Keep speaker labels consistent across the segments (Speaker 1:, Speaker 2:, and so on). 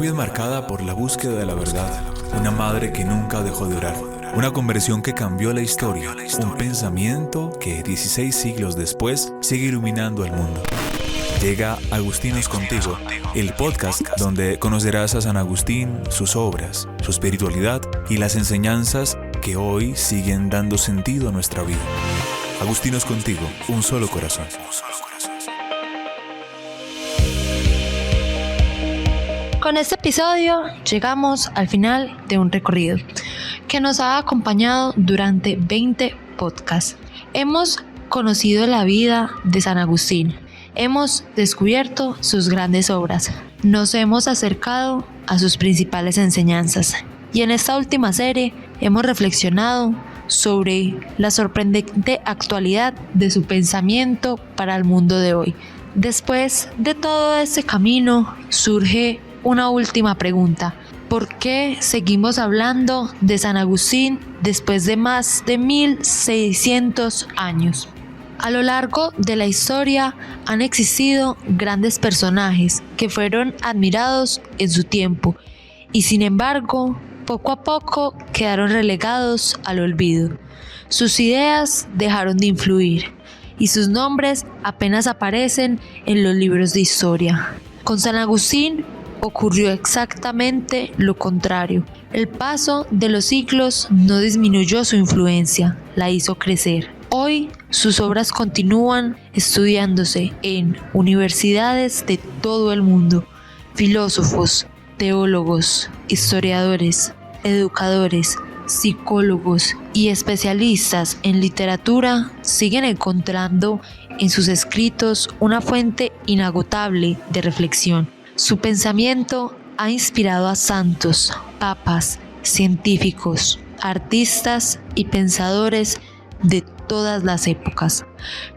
Speaker 1: historia es marcada por la búsqueda de la verdad, una madre que nunca dejó de orar, una conversión que cambió la historia, un pensamiento que 16 siglos después sigue iluminando al mundo. Llega Agustinos Contigo, el podcast donde conocerás a San Agustín, sus obras, su espiritualidad y las enseñanzas que hoy siguen dando sentido a nuestra vida. Agustinos Contigo, un solo corazón.
Speaker 2: Con este episodio llegamos al final de un recorrido que nos ha acompañado durante 20 podcasts. Hemos conocido la vida de San Agustín, hemos descubierto sus grandes obras, nos hemos acercado a sus principales enseñanzas y en esta última serie hemos reflexionado sobre la sorprendente actualidad de su pensamiento para el mundo de hoy. Después de todo este camino surge una última pregunta: ¿por qué seguimos hablando de San Agustín después de más de 1600 años? A lo largo de la historia han existido grandes personajes que fueron admirados en su tiempo y sin embargo poco a poco quedaron relegados al olvido. Sus ideas dejaron de influir y sus nombres apenas aparecen en los libros de historia. Con San Agustín ocurrió exactamente lo contrario. El paso de los siglos no disminuyó su influencia, la hizo crecer. Hoy sus obras continúan estudiándose en universidades de todo el mundo. Filósofos, teólogos, historiadores, educadores, psicólogos y especialistas en literatura siguen encontrando en sus escritos una fuente inagotable de reflexión. Su pensamiento ha inspirado a santos, papas, científicos, artistas y pensadores de todas las épocas.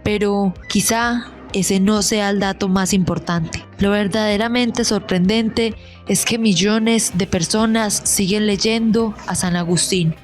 Speaker 2: Pero quizá ese no sea el dato más importante. Lo verdaderamente sorprendente es que millones de personas siguen leyendo a San Agustín,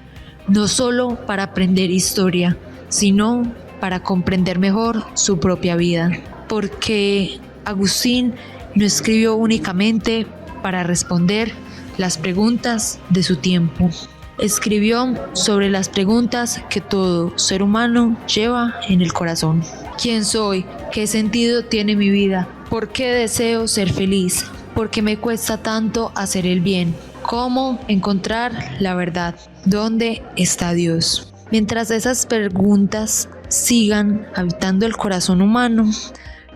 Speaker 2: no solo para aprender historia, sino para comprender mejor su propia vida. Porque Agustín no escribió únicamente para responder las preguntas de su tiempo. Escribió sobre las preguntas que todo ser humano lleva en el corazón. ¿Quién soy? ¿Qué sentido tiene mi vida? ¿Por qué deseo ser feliz? ¿Por qué me cuesta tanto hacer el bien? ¿Cómo encontrar la verdad? ¿Dónde está Dios? Mientras esas preguntas sigan habitando el corazón humano,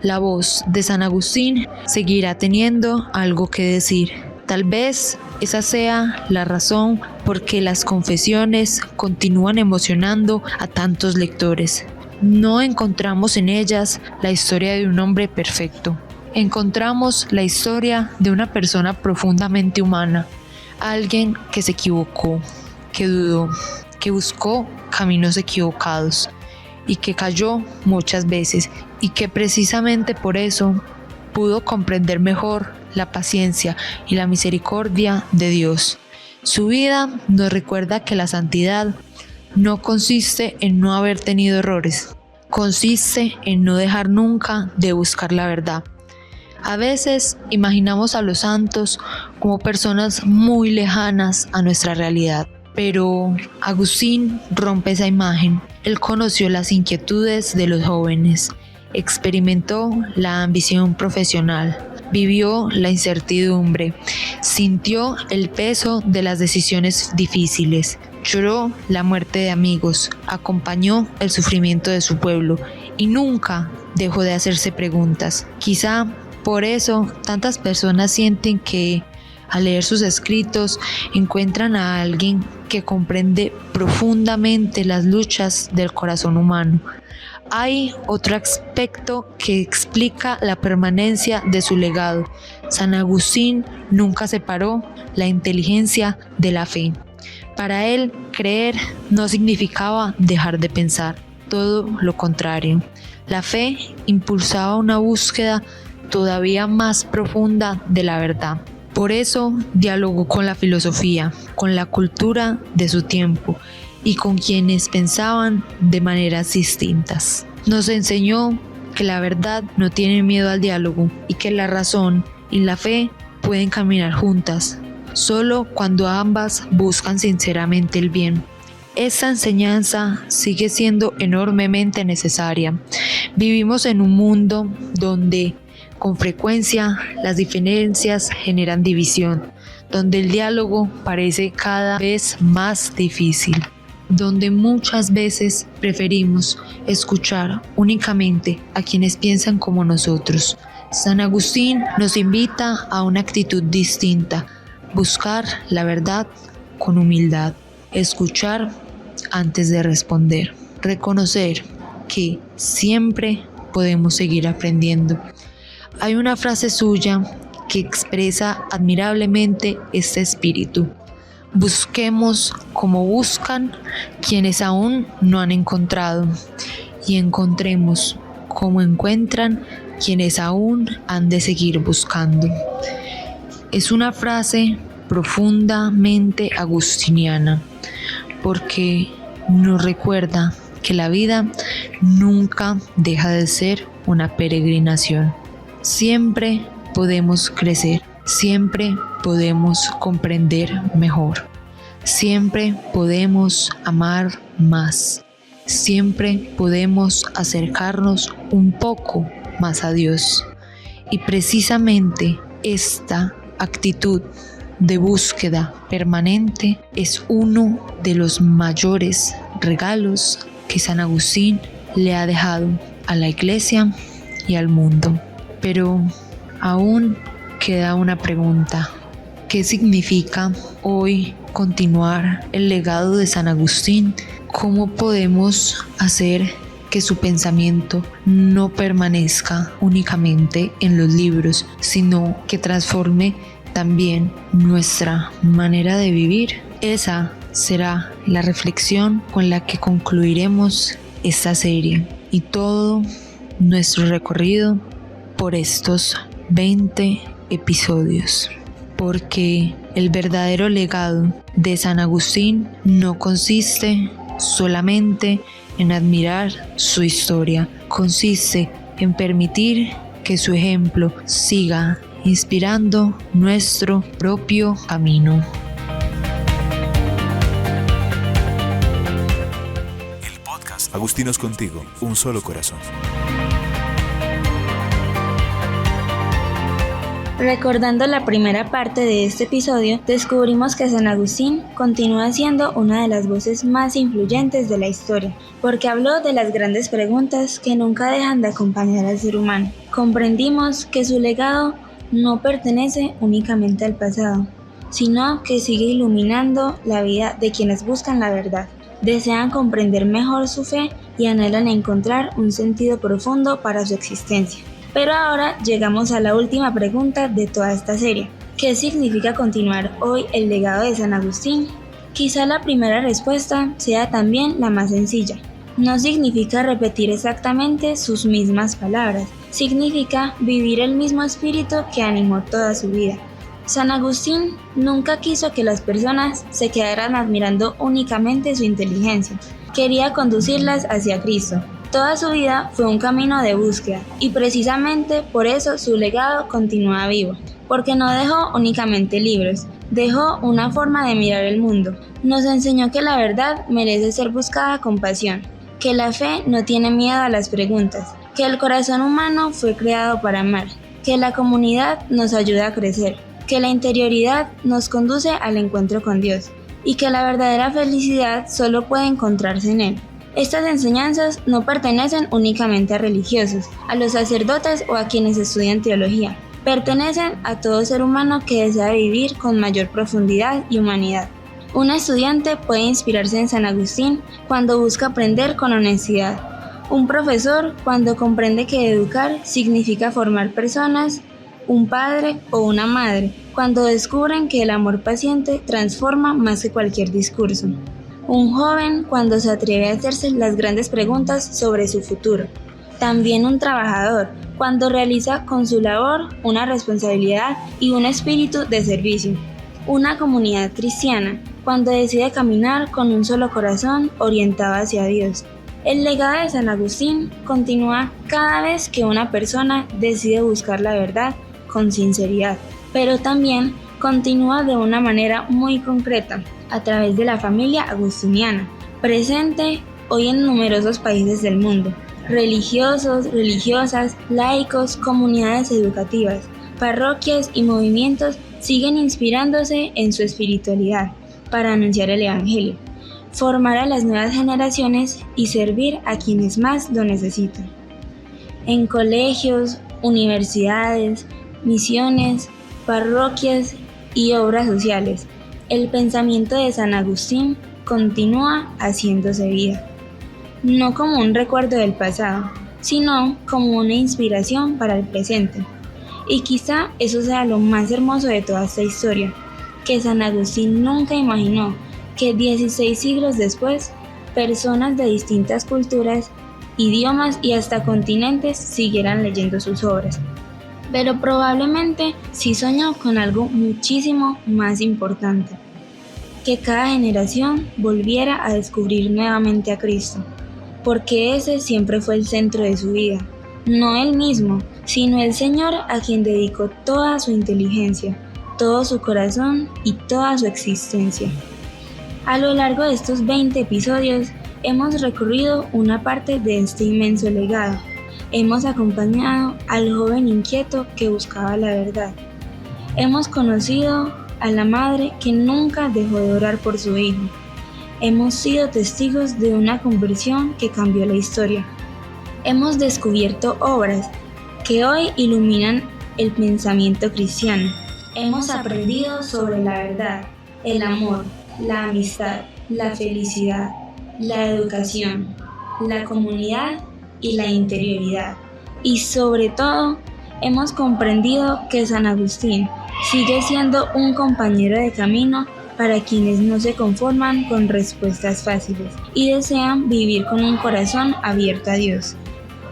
Speaker 2: la voz de San Agustín seguirá teniendo algo que decir. Tal vez esa sea la razón por qué las confesiones continúan emocionando a tantos lectores. No encontramos en ellas la historia de un hombre perfecto. Encontramos la historia de una persona profundamente humana, alguien que se equivocó, que dudó, que buscó caminos equivocados y que cayó muchas veces y que precisamente por eso pudo comprender mejor la paciencia y la misericordia de Dios. Su vida nos recuerda que la santidad no consiste en no haber tenido errores, consiste en no dejar nunca de buscar la verdad. A veces imaginamos a los santos como personas muy lejanas a nuestra realidad, pero Agustín rompe esa imagen. Él conoció las inquietudes de los jóvenes, experimentó la ambición profesional, vivió la incertidumbre, sintió el peso de las decisiones difíciles, lloró la muerte de amigos, acompañó el sufrimiento de su pueblo y nunca dejó de hacerse preguntas. Quizá por eso tantas personas sienten que al leer sus escritos encuentran a alguien que comprende profundamente las luchas del corazón humano. Hay otro aspecto que explica la permanencia de su legado. San Agustín nunca separó la inteligencia de la fe. Para él, creer no significaba dejar de pensar, todo lo contrario. La fe impulsaba una búsqueda todavía más profunda de la verdad. Por eso dialogó con la filosofía, con la cultura de su tiempo y con quienes pensaban de maneras distintas. Nos enseñó que la verdad no tiene miedo al diálogo y que la razón y la fe pueden caminar juntas, solo cuando ambas buscan sinceramente el bien. Esta enseñanza sigue siendo enormemente necesaria. Vivimos en un mundo donde con frecuencia las diferencias generan división, donde el diálogo parece cada vez más difícil, donde muchas veces preferimos escuchar únicamente a quienes piensan como nosotros. San Agustín nos invita a una actitud distinta, buscar la verdad con humildad, escuchar antes de responder, reconocer que siempre podemos seguir aprendiendo. Hay una frase suya que expresa admirablemente este espíritu. Busquemos como buscan quienes aún no han encontrado, y encontremos como encuentran quienes aún han de seguir buscando. Es una frase profundamente agustiniana, porque nos recuerda que la vida nunca deja de ser una peregrinación. Siempre podemos crecer, siempre podemos comprender mejor, siempre podemos amar más, siempre podemos acercarnos un poco más a Dios. Y precisamente esta actitud de búsqueda permanente es uno de los mayores regalos que San Agustín le ha dejado a la Iglesia y al mundo. Pero aún queda una pregunta: ¿qué significa hoy continuar el legado de San Agustín? ¿Cómo podemos hacer que su pensamiento no permanezca únicamente en los libros, sino que transforme también nuestra manera de vivir? Esa será la reflexión con la que concluiremos esta serie y todo nuestro recorrido por estos 20 episodios. Porque el verdadero legado de San Agustín no consiste solamente en admirar su historia, consiste en permitir que su ejemplo siga inspirando nuestro propio camino.
Speaker 1: El podcast Agustinos Contigo, un solo corazón.
Speaker 3: Recordando la primera parte de este episodio, descubrimos que San Agustín continúa siendo una de las voces más influyentes de la historia, porque habló de las grandes preguntas que nunca dejan de acompañar al ser humano. Comprendimos que su legado no pertenece únicamente al pasado, sino que sigue iluminando la vida de quienes buscan la verdad, desean comprender mejor su fe y anhelan encontrar un sentido profundo para su existencia. Pero ahora llegamos a la última pregunta de toda esta serie. ¿Qué significa continuar hoy el legado de San Agustín? Quizá la primera respuesta sea también la más sencilla. No significa repetir exactamente sus mismas palabras, significa vivir el mismo espíritu que animó toda su vida. San Agustín nunca quiso que las personas se quedaran admirando únicamente su inteligencia, quería conducirlas hacia Cristo. Toda su vida fue un camino de búsqueda y precisamente por eso su legado continúa vivo, porque no dejó únicamente libros, dejó una forma de mirar el mundo. Nos enseñó que la verdad merece ser buscada con pasión, que la fe no tiene miedo a las preguntas, que el corazón humano fue creado para amar, que la comunidad nos ayuda a crecer, que la interioridad nos conduce al encuentro con Dios y que la verdadera felicidad solo puede encontrarse en Él. Estas enseñanzas no pertenecen únicamente a religiosos, a los sacerdotes o a quienes estudian teología. Pertenecen a todo ser humano que desea vivir con mayor profundidad y humanidad. Un estudiante puede inspirarse en San Agustín cuando busca aprender con honestidad. Un profesor cuando comprende que educar significa formar personas. Un padre o una madre cuando descubren que el amor paciente transforma más que cualquier discurso. Un joven cuando se atreve a hacerse las grandes preguntas sobre su futuro. También un trabajador cuando realiza con su labor una responsabilidad y un espíritu de servicio. Una comunidad cristiana cuando decide caminar con un solo corazón orientado hacia Dios. El legado de San Agustín continúa cada vez que una persona decide buscar la verdad con sinceridad, pero también continúa de una manera muy concreta a través de la familia agustiniana, presente hoy en numerosos países del mundo. Religiosos, religiosas, laicos, comunidades educativas, parroquias y movimientos siguen inspirándose en su espiritualidad para anunciar el Evangelio, formar a las nuevas generaciones y servir a quienes más lo necesitan. En colegios, universidades, misiones, parroquias y obras sociales, el pensamiento de San Agustín continúa haciéndose vida, no como un recuerdo del pasado, sino como una inspiración para el presente. Y quizá eso sea lo más hermoso de toda esta historia, que San Agustín nunca imaginó que 16 siglos después, personas de distintas culturas, idiomas y hasta continentes siguieran leyendo sus obras. Pero probablemente sí soñó con algo muchísimo más importante, que cada generación volviera a descubrir nuevamente a Cristo, porque ese siempre fue el centro de su vida, no él mismo, sino el Señor a quien dedicó toda su inteligencia, todo su corazón y toda su existencia. A lo largo de estos 20 episodios hemos recorrido una parte de este inmenso legado. Hemos acompañado al joven inquieto que buscaba la verdad. Hemos conocido a la madre que nunca dejó de orar por su hijo. Hemos sido testigos de una conversión que cambió la historia. Hemos descubierto obras que hoy iluminan el pensamiento cristiano. Hemos aprendido sobre la verdad, el amor, la amistad, la felicidad, la educación, la comunidad y la interioridad. Y sobre todo, hemos comprendido que San Agustín sigue siendo un compañero de camino para quienes no se conforman con respuestas fáciles y desean vivir con un corazón abierto a Dios.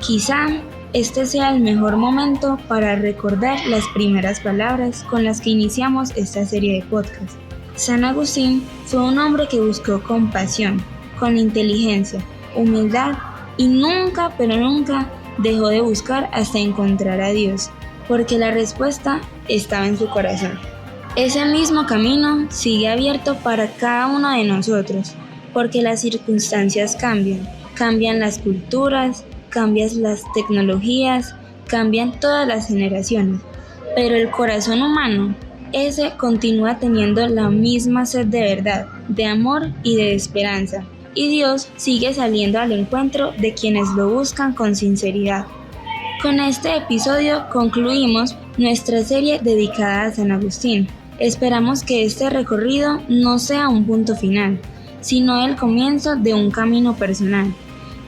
Speaker 3: Quizá este sea el mejor momento para recordar las primeras palabras con las que iniciamos esta serie de podcasts. San Agustín fue un hombre que buscó compasión, con inteligencia, humildad y nunca, pero nunca dejó de buscar hasta encontrar a Dios, porque la respuesta estaba en su corazón. Ese mismo camino sigue abierto para cada uno de nosotros, porque las circunstancias cambian las culturas, cambian las tecnologías, cambian todas las generaciones, pero el corazón humano, ese continúa teniendo la misma sed de verdad, de amor y de esperanza, y Dios sigue saliendo al encuentro de quienes lo buscan con sinceridad. Con este episodio concluimos nuestra serie dedicada a San Agustín. Esperamos que este recorrido no sea un punto final, sino el comienzo de un camino personal,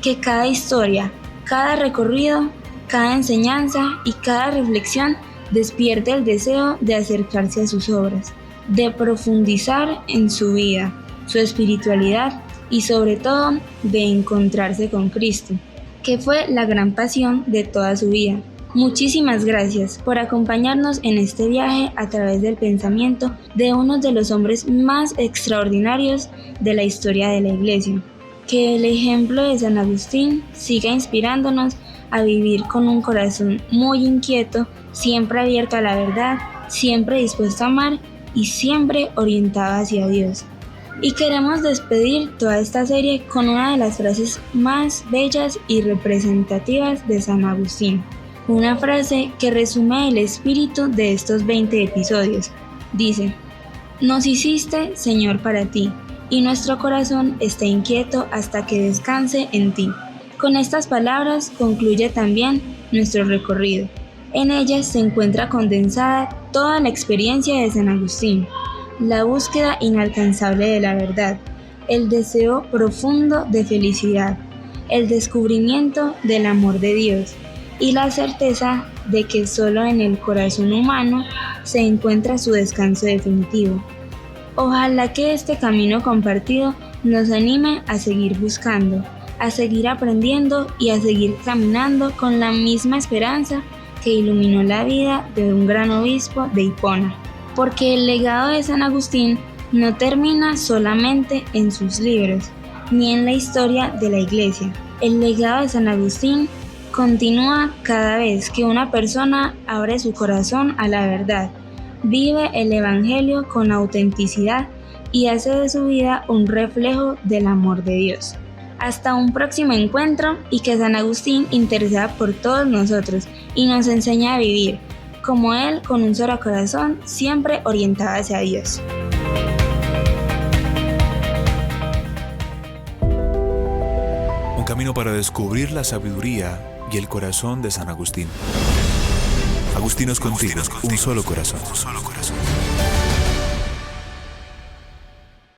Speaker 3: que cada historia, cada recorrido, cada enseñanza y cada reflexión despierte el deseo de acercarse a sus obras, de profundizar en su vida, su espiritualidad y sobre todo de encontrarse con Cristo, que fue la gran pasión de toda su vida. Muchísimas gracias por acompañarnos en este viaje a través del pensamiento de uno de los hombres más extraordinarios de la historia de la Iglesia. Que el ejemplo de San Agustín siga inspirándonos a vivir con un corazón muy inquieto, siempre abierto a la verdad, siempre dispuesto a amar y siempre orientado hacia Dios. Y queremos despedir toda esta serie con una de las frases más bellas y representativas de San Agustín. Una frase que resume el espíritu de estos 20 episodios. Dice: «Nos hiciste, Señor, para ti, y nuestro corazón está inquieto hasta que descanse en ti». Con estas palabras concluye también nuestro recorrido. En ellas se encuentra condensada toda la experiencia de San Agustín, la búsqueda inalcanzable de la verdad, el deseo profundo de felicidad, el descubrimiento del amor de Dios y la certeza de que solo en el corazón humano se encuentra su descanso definitivo. Ojalá que este camino compartido nos anime a seguir buscando, a seguir aprendiendo y a seguir caminando con la misma esperanza que iluminó la vida de un gran obispo de Hipona. Porque el legado de San Agustín no termina solamente en sus libros, ni en la historia de la Iglesia. El legado de San Agustín continúa cada vez que una persona abre su corazón a la verdad, vive el Evangelio con autenticidad y hace de su vida un reflejo del amor de Dios. Hasta un próximo encuentro y que San Agustín interceda por todos nosotros y nos enseñe a vivir, como él, con un solo corazón, siempre orientado hacia Dios.
Speaker 1: Un camino para descubrir la sabiduría y el corazón de San Agustín. Agustinos contigo, un solo corazón.